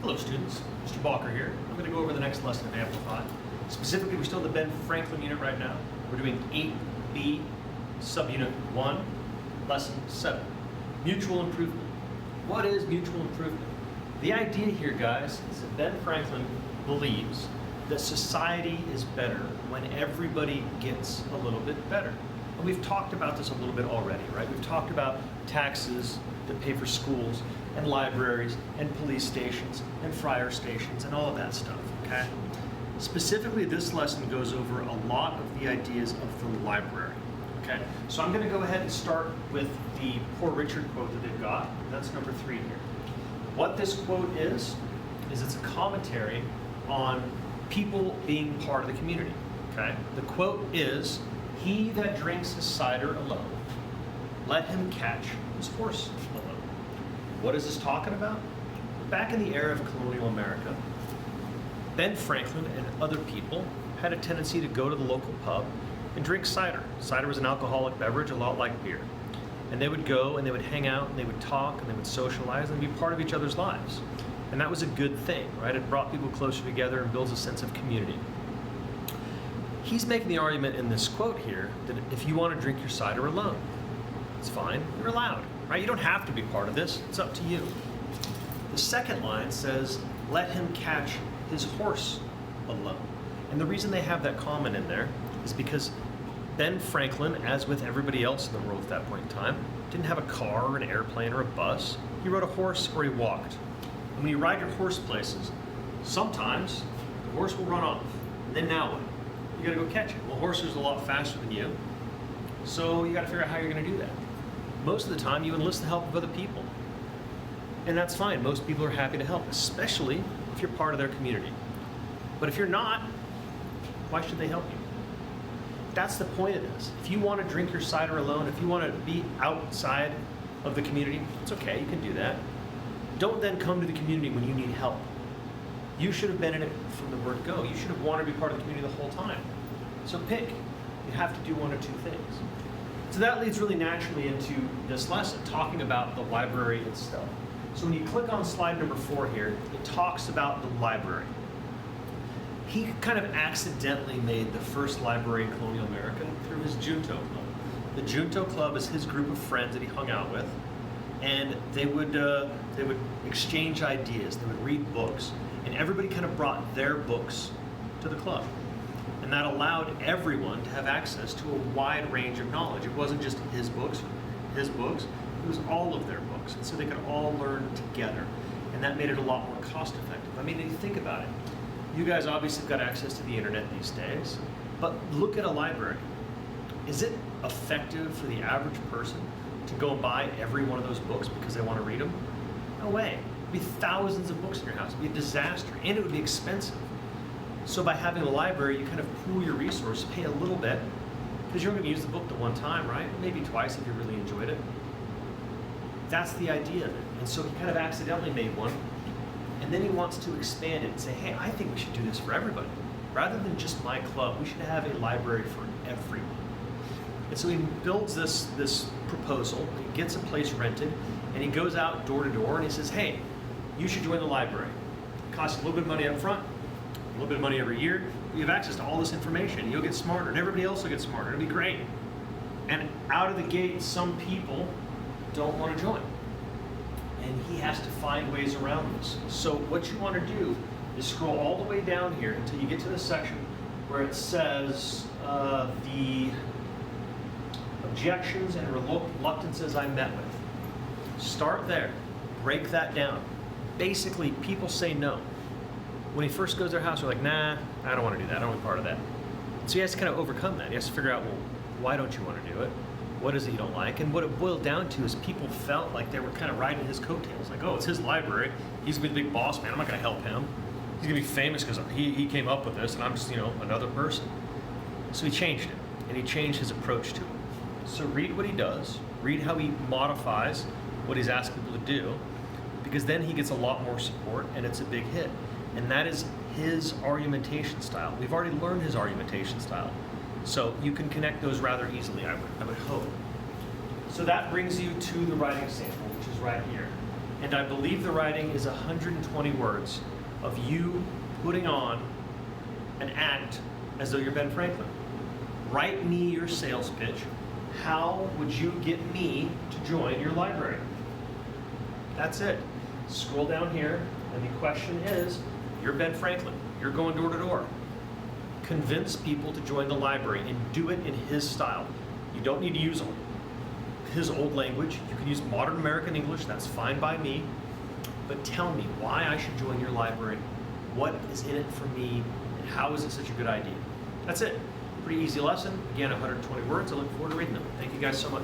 Hello students, Mr. Balker here. I'm going to go over the next lesson of Amplify. Specifically, we're still in the Ben Franklin unit right now. We're doing 8B, subunit 1, lesson 7. Mutual improvement. What is mutual improvement? The idea here, guys, is that Ben Franklin believes that society is better when everybody gets a little bit better. And we've talked about this a little bit already, right? We've talked about taxes that pay for schools and libraries and police stations and friar stations and all of that stuff, okay? Specifically, this lesson goes over a lot of the ideas of the library, okay? So I'm gonna go ahead and start with the Poor Richard quote that they've got. That's number 3 here. What this quote is it's a commentary on people being part of the community, okay? The quote is, "He that drinks his cider alone, let him catch his horse alone." What is this talking about? Back in the era of colonial America, Ben Franklin and other people had a tendency to go to the local pub and drink cider. Cider was an alcoholic beverage, a lot like beer. And they would go and they would hang out and they would talk and they would socialize and be part of each other's lives. And that was a good thing, right? It brought people closer together and builds a sense of community. He's making the argument in this quote here that if you want to drink your cider alone, it's fine, you're allowed, right? You don't have to be part of this, it's up to you. The second line says, let him catch his horse alone. And the reason they have that comment in there is because Ben Franklin, as with everybody else in the world at that point in time, didn't have a car or an airplane or a bus. He rode a horse or he walked. And when you ride your horse places, sometimes the horse will run off. And then now what? You gotta go catch it. Well, horses are a lot faster than you, so you gotta figure out how you're gonna do that. Most of the time, you enlist the help of other people. And that's fine. Most people are happy to help, especially if you're part of their community. But if you're not, why should they help you? That's the point of this. If you want to drink your cider alone, if you want to be outside of the community, it's okay, you can do that. Don't then come to the community when you need help. You should have been in it from the word go. You should have wanted to be part of the community the whole time. So pick. You have to do one or two things. So that leads really naturally into this lesson, talking about the library itself. So when you click on slide number 4 here, it talks about the library. He kind of accidentally made the first library in colonial America through his Junto Club. The Junto Club is his group of friends that he hung out with, and they would exchange ideas, they would read books, and everybody kind of brought their books to the club. And that allowed everyone to have access to a wide range of knowledge. It wasn't just his books, it was all of their books, and so they could all learn together, and that made it a lot more cost effective. I mean, if you think about it, you guys obviously have got access to the internet these days, but look at a library. Is it effective for the average person to go and buy every one of those books because they want to read them? No way. It'd be thousands of books in your house. It'd be a disaster, and it would be expensive. So by having a library, you kind of pool your resources, pay a little bit, because you're only going to use the book the one time, right? Maybe twice if you really enjoyed it. That's the idea of it. And so he kind of accidentally made one, and then he wants to expand it and say, hey, I think we should do this for everybody. Rather than just my club, we should have a library for everyone. And so he builds this proposal, he gets a place rented, and he goes out door to door and he says, hey, you should join the library. It costs a little bit of money up front, a little bit of money every year. You have access to all this information. You'll get smarter, and everybody else will get smarter. It'll be great. And out of the gate, some people don't want to join. And he has to find ways around this. So what you want to do is scroll all the way down here until you get to the section where it says the objections and reluctances I met with. Start there. Break that down. Basically, people say no. When he first goes to their house, they're like, nah, I don't want to do that. I don't want to be part of that. So he has to kind of overcome that. He has to figure out, well, why don't you want to do it? What is it you don't like? And what it boiled down to is people felt like they were kind of riding his coattails. Like, oh, it's his library. He's going to be the big boss man. I'm not going to help him. He's going to be famous because he came up with this, and I'm just, another person. So he changed it, and he changed his approach to it. So read what he does. Read how he modifies what he's asked people to do, because then he gets a lot more support, and it's a big hit. And that is his argumentation style. We've already learned his argumentation style. So you can connect those rather easily, I would hope. So that brings you to the writing sample, which is right here. And I believe the writing is 120 words of you putting on an act as though you're Ben Franklin. Write me your sales pitch. How would you get me to join your library? That's it. Scroll down here, and the question is, you're Ben Franklin. You're going door to door. Convince people to join the library and do it in his style. You don't need to use his old language. You can use modern American English. That's fine by me. But tell me why I should join your library. What is in it for me? And how is it such a good idea? That's it. Pretty easy lesson. Again, 120 words. I look forward to reading them. Thank you guys so much.